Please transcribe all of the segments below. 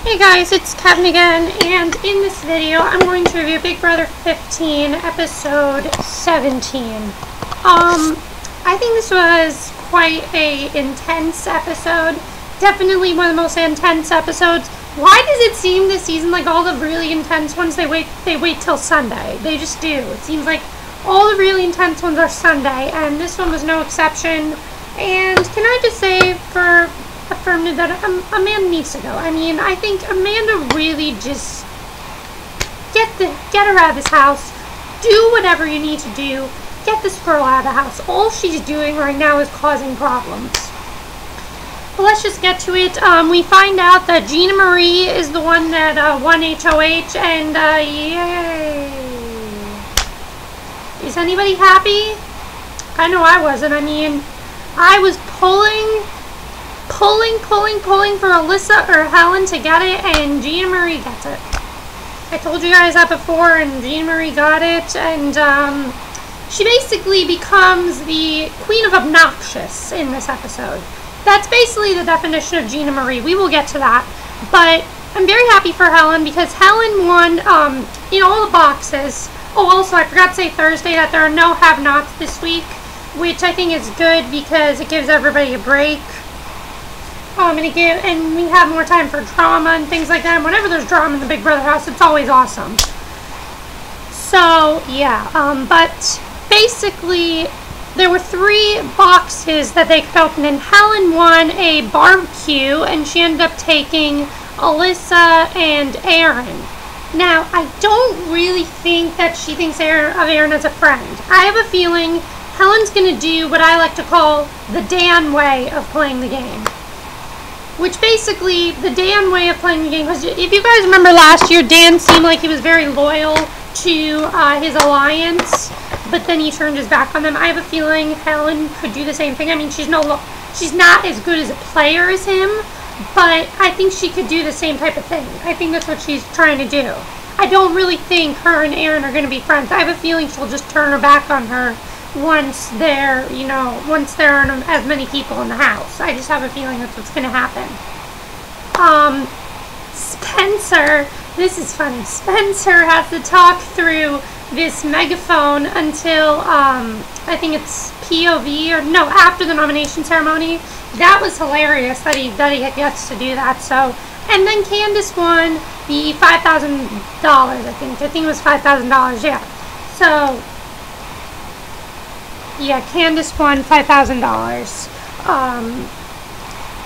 Hey guys, it's Kevin again, and in this video I'm going to review Big Brother 15, episode 17. I think this was quite a intense episode. Definitely one of the most intense episodes. Why does it seem this season like all the really intense ones, they wait till Sunday? They just do. It seems like all the really intense ones are Sunday, and this one was no exception. And can I just say, for affirmative, that Amanda needs to go. I mean, I think Amanda really just get her out of this house. Do whatever you need to do. Get this girl out of the house. All she's doing right now is causing problems. But let's just get to it. We find out that Gina Marie is the one that won HOH, and yay! Is anybody happy? I know I wasn't. I mean, I was pulling for Alyssa or Heln to get it, and Gina Marie gets it. I told you guys that before, and Gina Marie got it, and she basically becomes the queen of obnoxious in this episode. That's basically the definition of Gina Marie. We will get to that, but I'm very happy for Heln because Heln won in all the boxes. Oh, also, I forgot to say Thursday that there are no have-nots this week, which I think is good because it gives everybody a break. And we have more time for drama and things like that. And whenever there's drama in the Big Brother house, it's always awesome. So, yeah. But basically, there were 3 boxes that they could open. And Heln won a barbecue, and she ended up taking Alyssa and Aaryn. Now, I don't really think that she thinks of Aaryn as a friend. I have a feeling Heln's going to do what I like to call the Dan way of playing the game. Which basically, the Dan way of playing the game, because if you guys remember last year, Dan seemed like he was very loyal to his alliance, but then he turned his back on them. I have a feeling Heln could do the same thing. I mean, she's not as good as a player as him, but I think she could do the same type of thing. I think that's what she's trying to do. I don't really think her and Aaryn are going to be friends. I have a feeling she'll just turn her back on her once there aren't as many people in the house. I just have a feeling that's what's going to happen. Spencer, this is funny. Spencer has to talk through this megaphone until, I think it's POV, or no, after the nomination ceremony. That was hilarious that he gets to do that. So, and then Candace won the $5,000, I think it was $5,000, yeah. So, yeah, Candace won $5,000.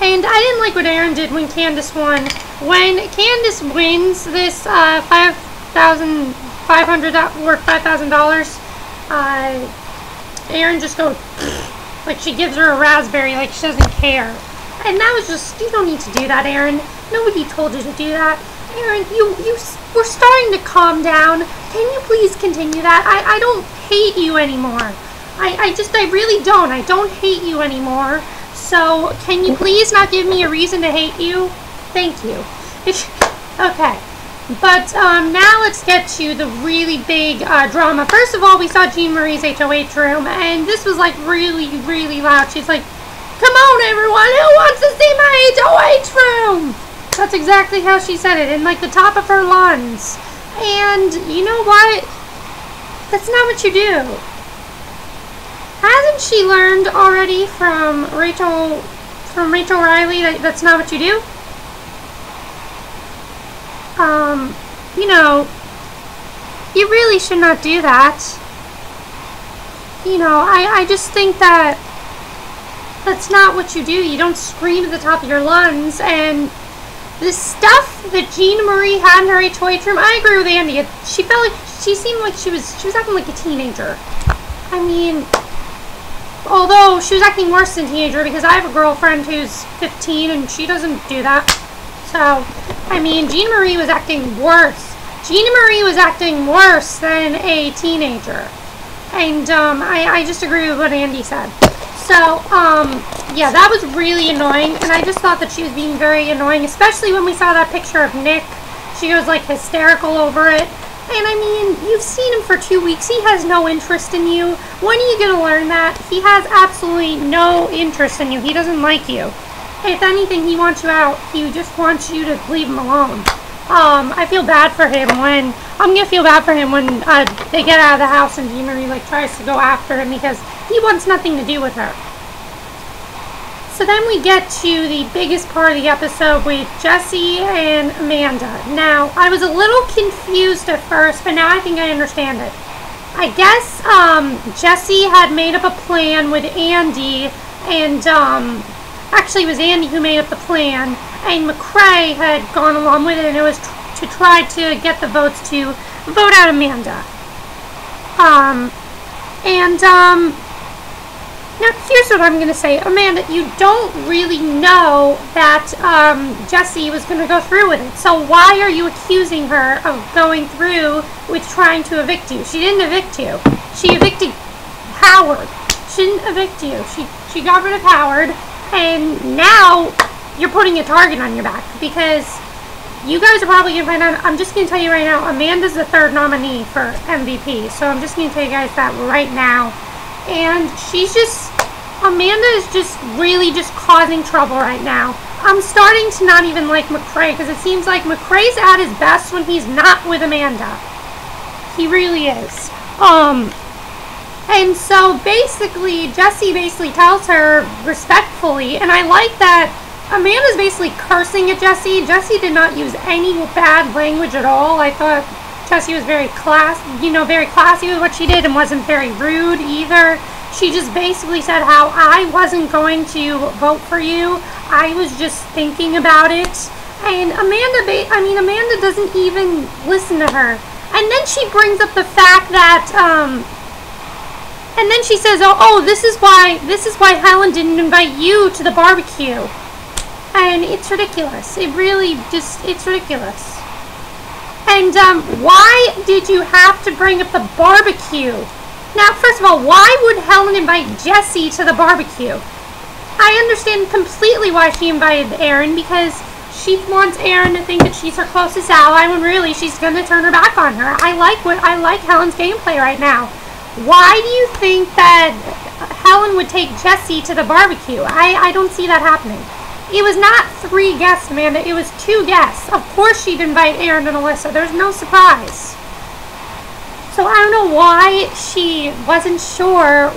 And I didn't like what Aaryn did when Candace won. When Candace wins this $5,500 worth $5,000, Aaryn just goes like she gives her a raspberry, like she doesn't care. And that was just, you don't need to do that, Aaryn. Nobody told you to do that. Aaryn, we're starting to calm down. Can you please continue that? I don't hate you anymore. I really don't. I don't hate you anymore. So, can you please not give me a reason to hate you? Thank you. Okay. But, now let's get to the really big, drama. First of all, we saw Gina Marie's HOH room, and this was, like, really, really loud. She's like, "Come on, everyone, who wants to see my HOH room?" That's exactly how she said it, in, like, the top of her lungs. And, you know what? That's not what you do. Hasn't she learned already from Rachel Riley that that's not what you do? You know, you really should not do that. You know, I just think that that's not what you do. You don't scream at the top of your lungs. And the stuff that Gina Marie had in her HOH room, I agree with Andy. She seemed like she was acting like a teenager. I mean, although she was acting worse than a teenager, because I have a girlfriend who's 15 and she doesn't do that. So, I mean, Gina Marie was acting worse. Gina Marie was acting worse than a teenager. And I just agree with what Andy said. So, yeah, that was really annoying. And I just thought that she was being very annoying, especially when we saw that picture of Nick. She was, like, hysterical over it. And I mean, you've seen him for 2 weeks. He has no interest in you. When are you going to learn that? He has absolutely no interest in you. He doesn't like you. if anything, he wants you out. He just wants you to leave him alone. I feel bad for him when, I'm gonna feel bad for him when they get out of the house and Gina Marie like tries to go after him because he wants nothing to do with her. So then we get to the biggest part of the episode with Jessie and Amanda. Now, I was a little confused at first, but now I think I understand it. I guess Jessie had made up a plan with Andy, and actually it was Andy who made up the plan, and McCrae had gone along with it, and it was to try to get the votes to vote out Amanda. Now here's what I'm going to say. Amanda, you don't really know that Jessie was going to go through with it. So why are you accusing her of going through with trying to evict you? She didn't evict you. She evicted Howard. She didn't evict you. She got rid of Howard. And now you're putting a target on your back because you guys are probably going to find out. I'm just going to tell you right now, Amanda's the third nominee for MVP. So I'm just going to tell you guys that right now. And Amanda is just really just causing trouble right now. I'm starting to not even like McCrae because it seems like McCrae's at his best when he's not with Amanda. He really is. And so basically, Jessie basically tells her respectfully, and I like that Amanda's basically cursing at Jessie. Jessie did not use any bad language at all. I thought Jessie was very classy with what she did and wasn't very rude either. She just basically said how I wasn't going to vote for you. I was just thinking about it. And Amanda doesn't even listen to her. And then she brings up the fact that, and then she says, oh, this is why Heln didn't invite you to the barbecue. And it's ridiculous. It's ridiculous. And why did you have to bring up the barbecue? Now, first of all, why would Heln invite Jessie to the barbecue? I understand completely why she invited Aaryn, because she wants Aaryn to think that she's her closest ally when really she's going to turn her back on her. I like Heln's gameplay right now. Why do you think that Heln would take Jessie to the barbecue? I don't see that happening. It was not 3 guests, Amanda. It was 2 guests. Of course she'd invite Aaryn and Alyssa. There's no surprise. So I don't know why she wasn't sure.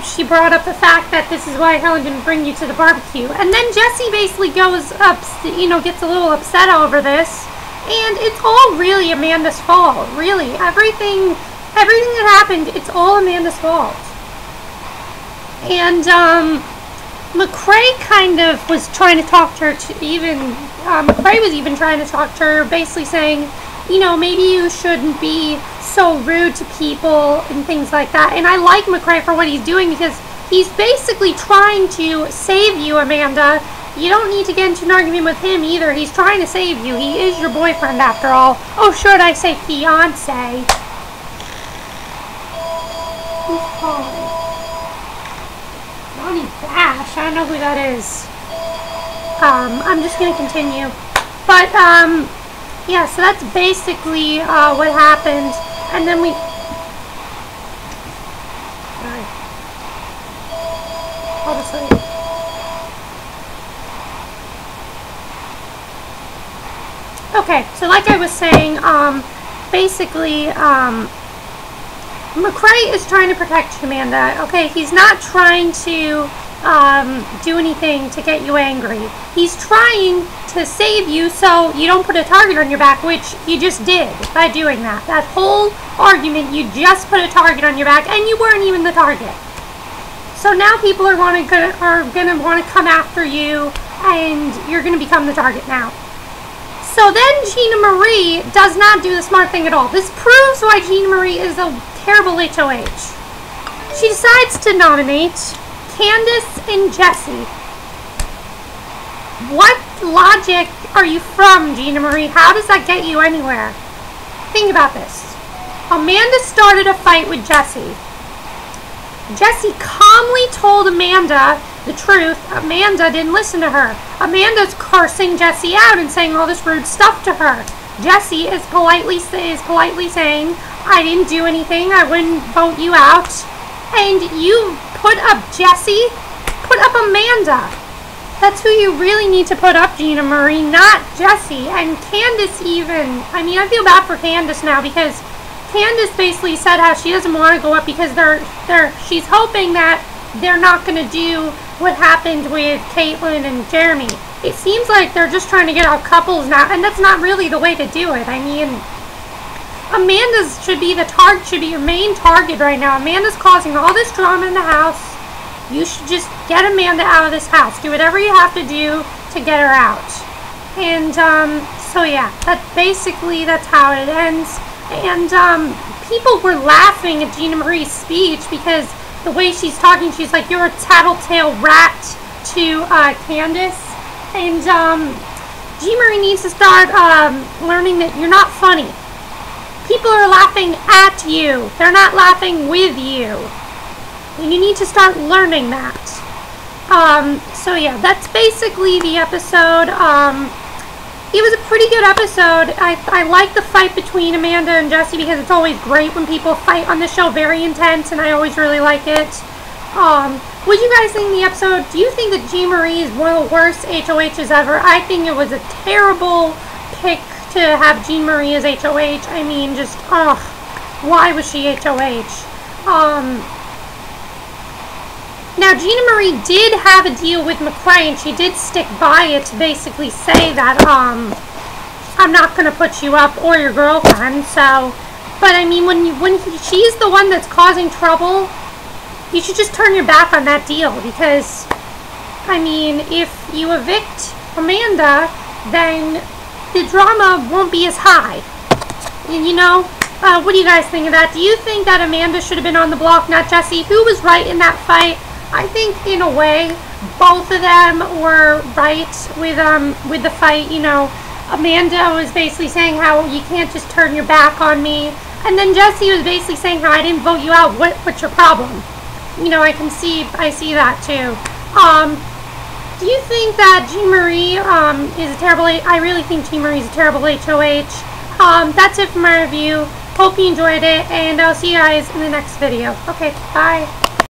She brought up the fact that this is why Heln didn't bring you to the barbecue. And then Jessie basically goes up, gets a little upset over this. And it's all really Amanda's fault. Really. Everything that happened, it's all Amanda's fault. And, McCrae kind of was trying to talk to her McCrae was even trying to talk to her, basically saying, maybe you shouldn't be so rude to people and things like that. And I like McCrae for what he's doing because he's basically trying to save you, Amanda. You don't need to get into an argument with him either. He's trying to save you. He is your boyfriend after all. Oh, should I say fiance? Who's calling? Johnny Bash. I don't know who that is. I'm just going to continue. But, yeah, so that's basically what happened. And then sorry. I'll just wait. Okay, so like I was saying, basically, McCrae is trying to protect you, Amanda. Okay, he's not trying to do anything to get you angry. He's trying to save you so you don't put a target on your back, which you just did by doing that. That whole argument, you just put a target on your back, and you weren't even the target. So now people are gonna want to come after you, and you're gonna become the target now. So then Gina Marie does not do the smart thing at all. This proves why Gina Marie is a terrible HOH. She decides to nominate Candace and Jessie. What logic are you from, Gina Marie? How does that get you anywhere? Think about this. Amanda started a fight with Jessie. Jessie calmly told Amanda the truth. Amanda didn't listen to her. Amanda's cursing Jessie out and saying all this rude stuff to her. Jessie is politely saying, I didn't do anything. I wouldn't vote you out. And you put up Jessie, put up Amanda. That's who you really need to put up, Gina Marie, not Jessie. And Candace even. I mean, I feel bad for Candace now because Candace basically said how she doesn't want to go up because she's hoping that they're not going to do what happened with Caitlin and Jeremy. It seems like they're just trying to get out couples now, and that's not really the way to do it. I mean, Amanda should be your main target right now. Amanda's causing all this drama in the house. You should just get Amanda out of this house. Do whatever you have to do to get her out. And, so yeah, that's how it ends. And, people were laughing at Gina Marie's speech because the way she's talking, she's like, you're a tattletale rat to, Candace. And, Gina Marie needs to start, learning that you're not funny. People are laughing at you. They're not laughing with you. You need to start learning that. So yeah, that's basically the episode. It was a pretty good episode. I like the fight between Amanda and Jessie because it's always great when people fight on the show. Very intense, and I always really like it. What do you guys think of the episode? Do you think that Gina Marie is one of the worst HOHs ever? I think it was a terrible pick to have Gina Marie as HOH. I mean, just, why was she HOH? Now, Gina Marie did have a deal with McCray, and she did stick by it to basically say that, I'm not going to put you up or your girlfriend, so, but I mean, when she's the one that's causing trouble, you should just turn your back on that deal, because, I mean, if you evict Amanda, then the drama won't be as high, you know? What do you guys think of that? Do you think that Amanda should have been on the block, not Jessie? Who was right in that fight? I think, in a way, both of them were right with the fight. You know, Amanda was basically saying how you can't just turn your back on me. And then Jessie was basically saying how I didn't vote you out. What's your problem? You know, I see that too. Do you think that Gina Marie is a terrible, I really think Gina Marie is a terrible HOH. That's it for my review. Hope you enjoyed it, and I'll see you guys in the next video. Okay, bye.